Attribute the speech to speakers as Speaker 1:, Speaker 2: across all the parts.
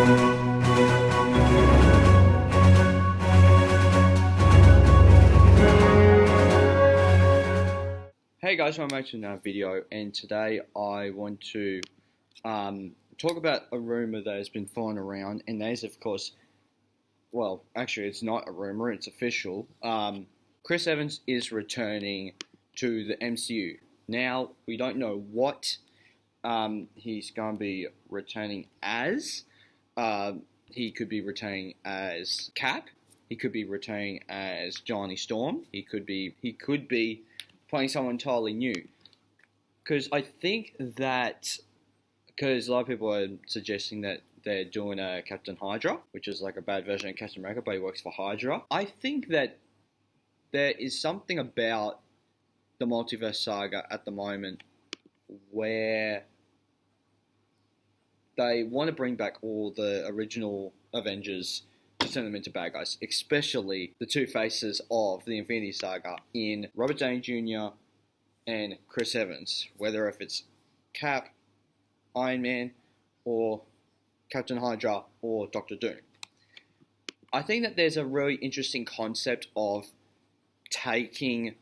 Speaker 1: Hey guys, welcome back to another video, and today I want to talk about a rumor that has been flying around, and that is, of course, well, actually it's not a rumor, it's official. Chris Evans is returning to the MCU. Now, we don't know what he's going to be returning as. He could be returning as Cap. He could be returning as Johnny Storm. He could be playing someone entirely new. Because I think that, because a lot of people are suggesting that they're doing a Captain Hydra, which is like a bad version of Captain America, but he works for Hydra. I think that there is something about the multiverse saga at the moment where they want to bring back all the original Avengers to turn them into bad guys, especially the two faces of the Infinity Saga in Robert Downey Jr. and Chris Evans, whether if it's Cap, Iron Man, or Captain Hydra, or Doctor Doom. I think that there's a really interesting concept of taking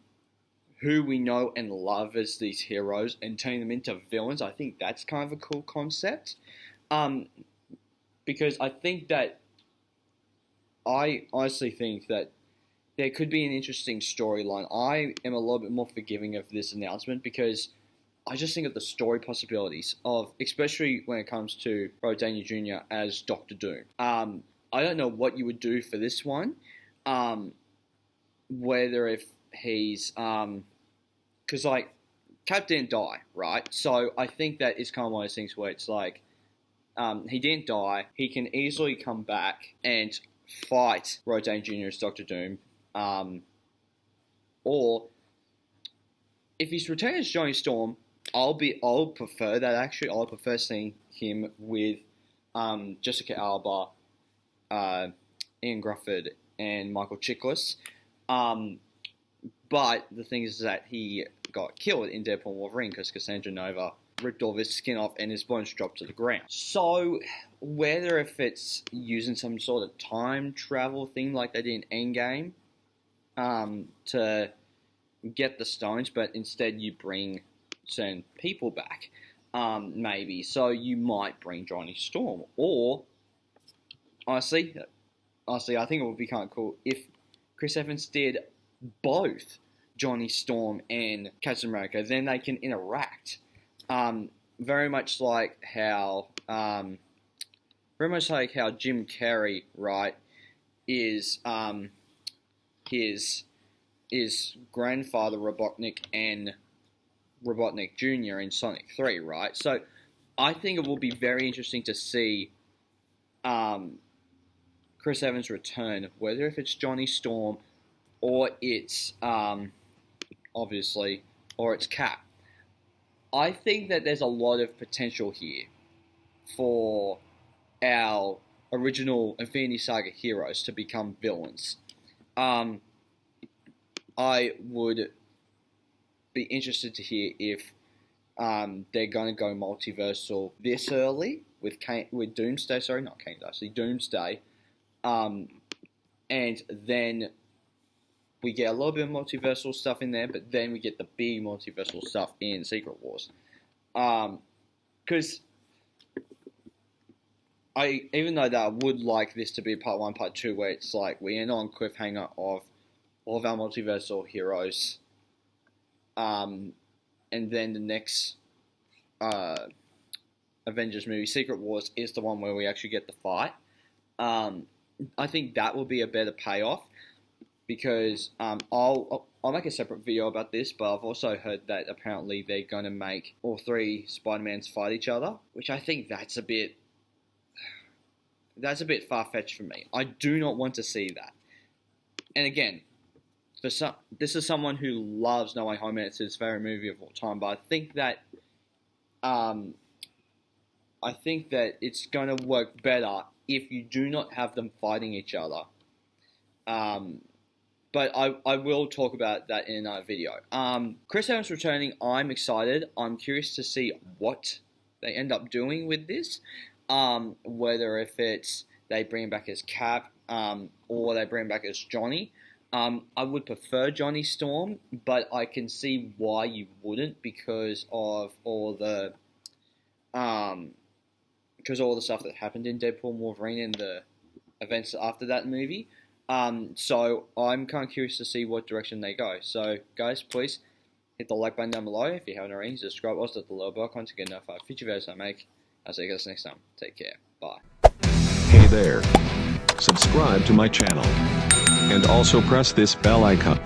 Speaker 1: who we know and love as these heroes and turning them into villains. I think that's kind of a cool concept. Because I honestly think that there could be an interesting storyline. I am a little bit more forgiving of this announcement because I just think of the story possibilities of, especially when it comes to Robert Downey Jr. as Doctor Doom. I don't know what you would do for this one. Whether if he's, because like Cap didn't die, right? So I think that it's kind of one of those things where it's like, he didn't die. He can easily come back and fight Robert Downey Jr. as Doctor Doom. Or if he's returning as Johnny Storm, I'll prefer that actually. I'll prefer seeing him with Jessica Alba, Ian Grufford, and Michael Chiklis. But the thing is that he got killed in Deadpool and Wolverine because Cassandra Nova ripped all of his skin off and his bones dropped to the ground. So whether if it's using some sort of time travel thing like they did in Endgame to get the stones, but instead you bring certain people back, maybe. So you might bring Johnny Storm. Or, honestly, I think it would be kind of cool if Chris Evans did both Johnny Storm and Captain America. Then they can interact. Very much like how Jim Carrey, right, is his grandfather Robotnik and Robotnik Jr. in Sonic 3, right? So I think it will be very interesting to see Chris Evans return, whether if it's Johnny Storm or it's obviously, or it's Cap. I think that there's a lot of potential here for our original Infinity Saga heroes to become villains. I would be interested to hear if they're going to go multiversal this early with Doomsday. Sorry, not Kane Dusty, Doomsday, and then we get a little bit of multiversal stuff in there, but then we get the big multiversal stuff in Secret Wars. Because even though that I would like this to be part 1, part 2, where it's like we end on cliffhanger of all of our multiversal heroes, and then the next Avengers movie, Secret Wars, is the one where we actually get the fight. I think that will be a better payoff. Because I'll make a separate video about this, but I've also heard that apparently they're going to make all 3 Spider-Mans fight each other, which I think that's a bit far-fetched for me. I do not want to see that. And again, this is someone who loves No Way Home, and it's his favorite movie of all time. But I think that it's going to work better if you do not have them fighting each other. But I will talk about that in another video. Chris Evans returning, I'm excited. I'm curious to see what they end up doing with this. Whether if it's they bring him back as Cap, or they bring him back as Johnny. I would prefer Johnny Storm, but I can see why you wouldn't because of all the stuff that happened in Deadpool and Wolverine and the events after that movie. So I'm kind of curious to see what direction they go. So guys, please hit the like button down below if you haven't already. Subscribe also to the little bell icon to get notified of future videos I make. I'll see you guys next time. Take care. Bye.
Speaker 2: Hey there. Subscribe to my channel. And also press this bell icon.